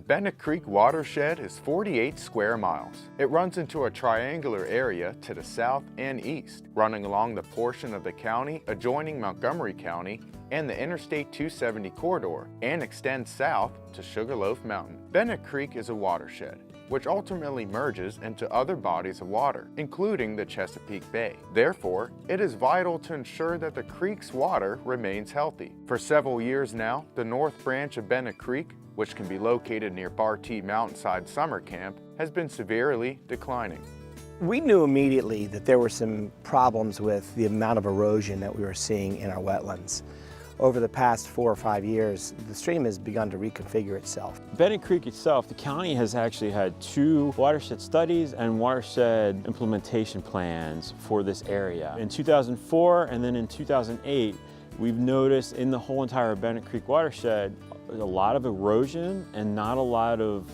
Bennet Creek watershed is 48 square miles. It runs into a triangular area to the south and east, running along the portion of the county adjoining Montgomery County and the Interstate 270 corridor, and extends south to Sugarloaf Mountain. Bennet Creek is a watershed, which ultimately merges into other bodies of water, including the Chesapeake Bay. Therefore, it is vital to ensure that the creek's water remains healthy. For several years now, the north branch of Bennet Creek, which can be located near Bartee Mountainside Summer Camp, has been severely declining. We knew immediately that there were some problems with the amount of erosion that we were seeing in our wetlands. Over the past 4 or 5 years, the stream has begun to reconfigure itself. Bennet Creek itself, the county has actually had 2 watershed studies and watershed implementation plans for this area. In 2004 and then in 2008, we've noticed in the whole entire Bennet Creek watershed a lot of erosion and not a lot of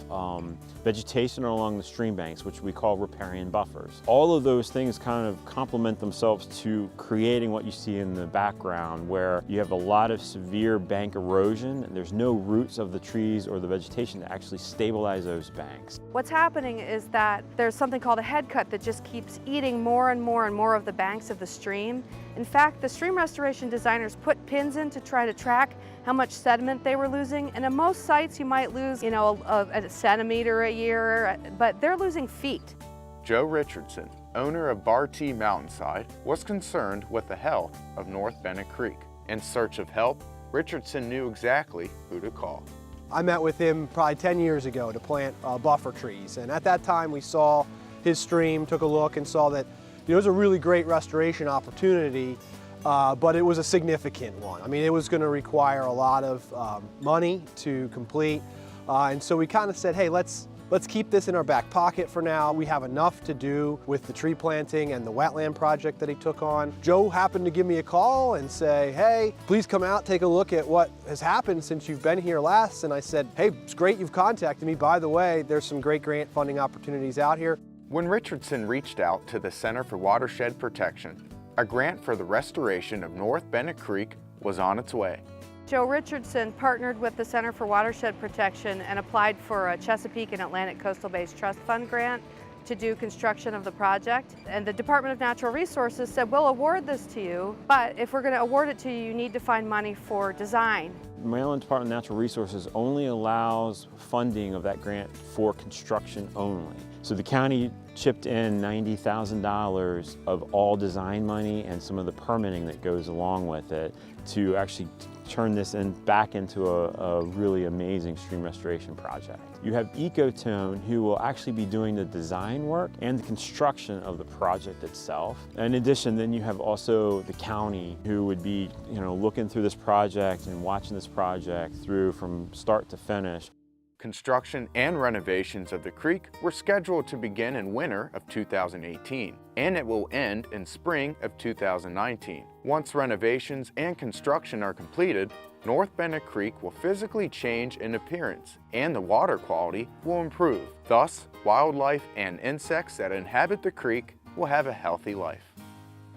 vegetation along the stream banks, which we call riparian buffers. All of those things kind of complement themselves to creating what you see in the background, where you have a lot of severe bank erosion and there's no roots of the trees or the vegetation to actually stabilize those banks. What's happening is that there's something called a head cut that just keeps eating more and more and more of the banks of the stream. In fact, the stream restoration designers put pins in to try to track how much sediment they were losing, and at most sites you might lose, a centimeter a year, but they're losing feet. Joe Richardson, owner of Bartee Mountainside, was concerned with the health of North Bennet Creek. In search of help, Richardson knew exactly who to call. I met with him probably 10 years ago to plant buffer trees, and at that time we saw his stream, took a look and saw that it was a really great restoration opportunity, but it was a significant one. I mean, it was going to require a lot of money to complete, and so we kind of said, hey, let's keep this in our back pocket for now. We have enough to do with the tree planting and the wetland project that he took on. Joe happened to give me a call and say, hey, please come out, take a look at what has happened since you've been here last. And I said, hey, it's great you've contacted me. By the way, there's some great grant funding opportunities out here. When Richardson reached out to the Center for Watershed Protection, a grant for the restoration of North Bennet Creek was on its way. Joe Richardson partnered with the Center for Watershed Protection and applied for a Chesapeake and Atlantic Coastal Bays Trust Fund grant to do construction of the project. And the Department of Natural Resources said, we'll award this to you, but if we're going to award it to you, you need to find money for design. Maryland Department of Natural Resources only allows funding of that grant for construction only. So the county chipped in $90,000 of all design money and some of the permitting that goes along with it to actually turn this back into a really amazing stream restoration project. You have Ecotone, who will actually be doing the design work and the construction of the project itself. In addition, then you have also the county, who would be looking through this project and watching this project through from start to finish. Construction and renovations of the creek were scheduled to begin in winter of 2018, and it will end in spring of 2019. Once renovations and construction are completed, North Bennet Creek will physically change in appearance, and the water quality will improve. Thus, wildlife and insects that inhabit the creek will have a healthy life.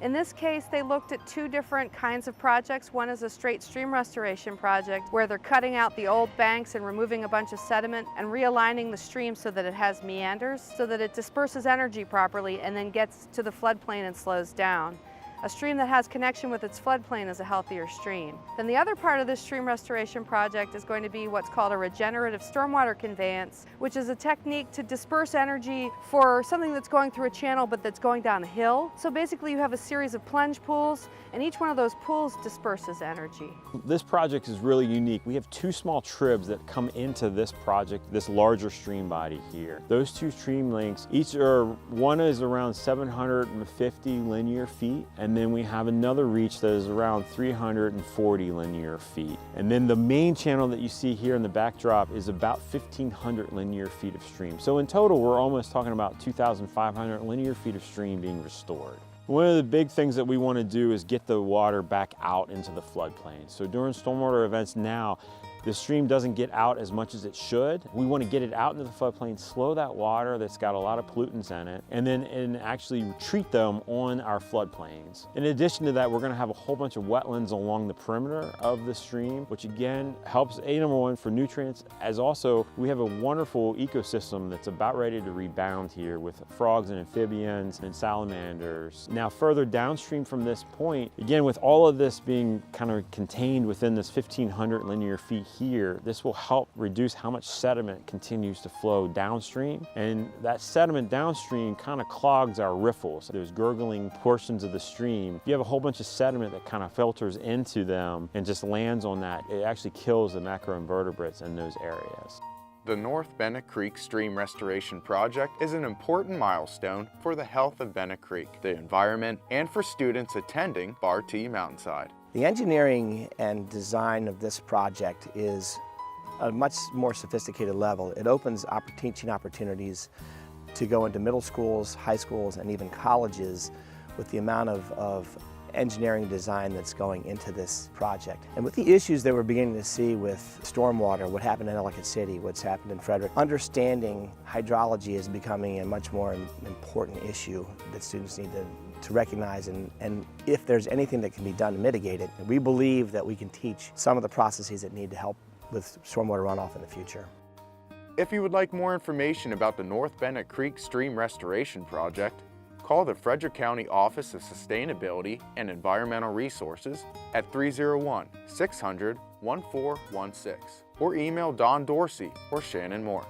In this case, they looked at 2 different kinds of projects. One is a straight stream restoration project where they're cutting out the old banks and removing a bunch of sediment and realigning the stream so that it has meanders, so that it disperses energy properly and then gets to the floodplain and slows down. A stream that has connection with its floodplain is a healthier stream. Then the other part of this stream restoration project is going to be what's called a regenerative stormwater conveyance, which is a technique to disperse energy for something that's going through a channel but that's going down a hill. So basically you have a series of plunge pools, and each one of those pools disperses energy. This project is really unique. We have 2 small tribs that come into this project, this larger stream body here. Those 2 stream links, one is around 750 linear feet, and then we have another reach that is around 340 linear feet. And then the main channel that you see here in the backdrop is about 1,500 linear feet of stream. So in total, we're almost talking about 2,500 linear feet of stream being restored. One of the big things that we want to do is get the water back out into the floodplain. So during stormwater events now, the stream doesn't get out as much as it should. We want to get it out into the floodplain, slow that water that's got a lot of pollutants in it, and actually treat them on our floodplains. In addition to that, we're going to have a whole bunch of wetlands along the perimeter of the stream, which again helps, number one, for nutrients, as also we have a wonderful ecosystem that's about ready to rebound here with frogs and amphibians and salamanders. Now further downstream from this point, again with all of this being kind of contained within this 1,500 linear feet here, this will help reduce how much sediment continues to flow downstream, and that sediment downstream kind of clogs our riffles. Those gurgling portions of the stream, you have a whole bunch of sediment that kind of filters into them and just lands on that. It actually kills the macroinvertebrates in those areas. The North Bennet Creek Stream Restoration Project is an important milestone for the health of Bennet Creek, the environment, and for students attending Bar T Mountainside. The engineering and design of this project is a much more sophisticated level. It opens teaching opportunities to go into middle schools, high schools, and even colleges with the amount of engineering design that's going into this project. And with the issues that we're beginning to see with stormwater, what happened in Ellicott City, what's happened in Frederick, understanding hydrology is becoming a much more important issue that students need to recognize, and if there's anything that can be done to mitigate it, we believe that we can teach some of the processes that need to help with stormwater runoff in the future. If you would like more information about the North Bennet Creek Stream Restoration Project, call the Frederick County Office of Sustainability and Environmental Resources at 301-600-1416 or email Don Dorsey or Shannon Moore.